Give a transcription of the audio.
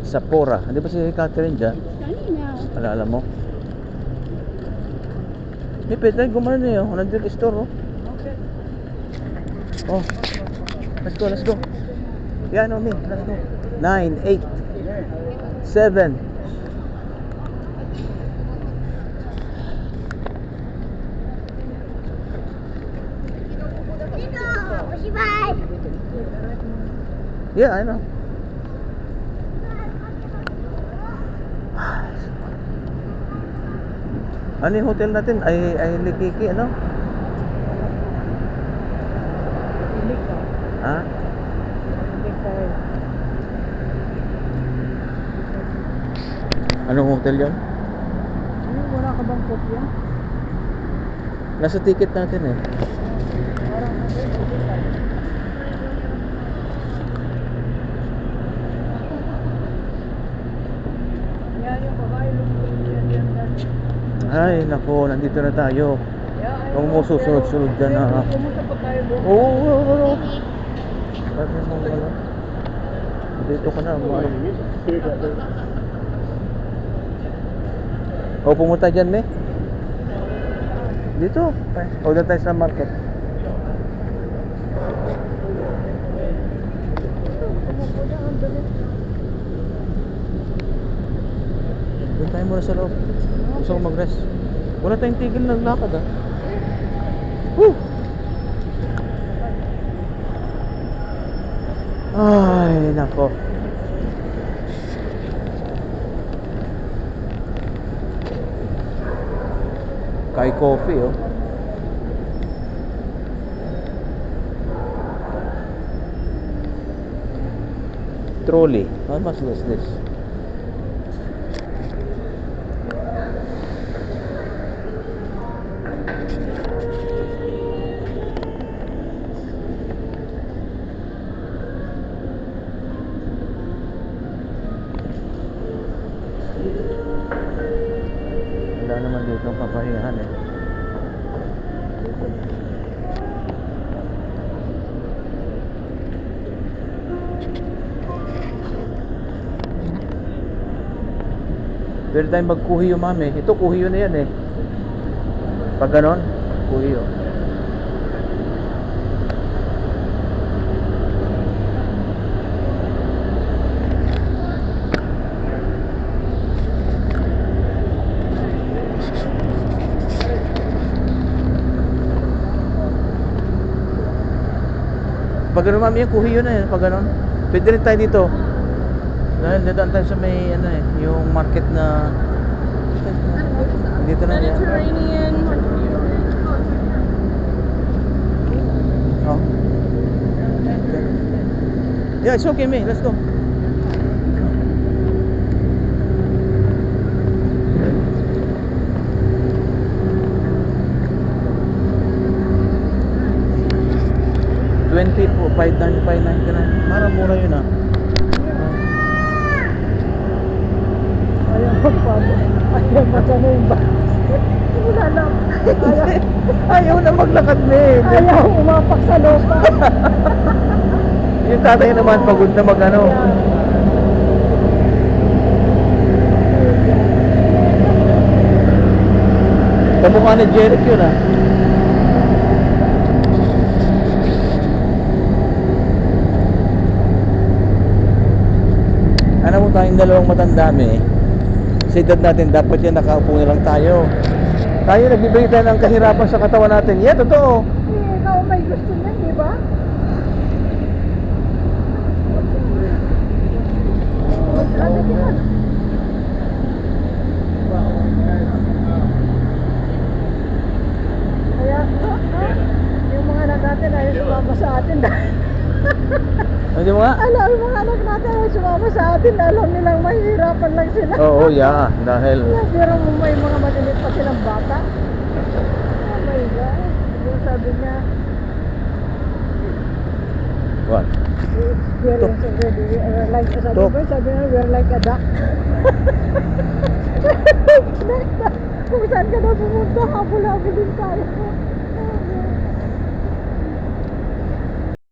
Sapora. Hindi ba si Catherine dyan? Kanina. Alala mo? Hindi, pwede tayo gumano na yun. Nandun yung store, oh. Okay. Oh. Let's go, let's go. Yan, oh, me. Let's go. 9, 8, 7. Yeah, I know. Ano yung hotel natin? Ay Likiki, ano? Ilig ka. Ha? Ilig ka. Anong hotel yon? Wala ka bang kopya? Nasa ticket natin eh. Parang yan yung babae Ay, nako, nandito na tayo. Huwag mo susunod-sunod dyan ha. Pumunta pa tayo doon. Oo. Sabi mo ano? Dito ka na. O, pumunta dyan, me? Dito. O, dyan tayo sa market. Doon tayo muna sa loob. Gusto ko mag-rest. Wala tayong tigil ng lakad ha. Woo! Ay, nako. Kai coffee, oh. Trolley. How much was this? Wala naman dito ang papahingahan eh. Pwede tayong magkuhiyo, mami. Ito kuhiyo na yan eh. Pag ganon, kuhiyo. Pag ganon, mami, yung kuhiyo na yan. Pag ganon, pwede rin tayo dito. Dahil dadaan tayo sa may ano eh, yung market na dito na yan. Mediterranean. Oh. Yeah, it's okay, me. Let's go. $20.59 ka na. Parang mura yun ah. Ayaw magpabo. Ayaw magano yung ba? Wala lang. Ayaw na maglakad, me. Ayaw umapak sa lupa. Yung tatay naman pagod na magano. Kamukha ni Jeric yun ah. Ano mo tayong dalawang matanda, me? Sa edad natin, dapat yan nakaupo na lang tayo. Tayo nagbibigay tayo ng kahirapan sa katawan natin. Yeah, totoo. Ikaw may gusto niyan, di ba? Ano yan? Kaya, yung mga anak natin ay sumama sa atin dahil Hindi mo nga? alam, yung mga anak natin ay sumama sa atin, alam nilang mahihirapan lang sila. Oo, yeah. Dahil Pero may mga malilit pa silang bata. Oh my God. Yung sabi niya, what? experience already. We're like, sabi Tok. ko, sabi niya, we're like a duck. Kung saan ka na pumunta, habol-habol din tayo.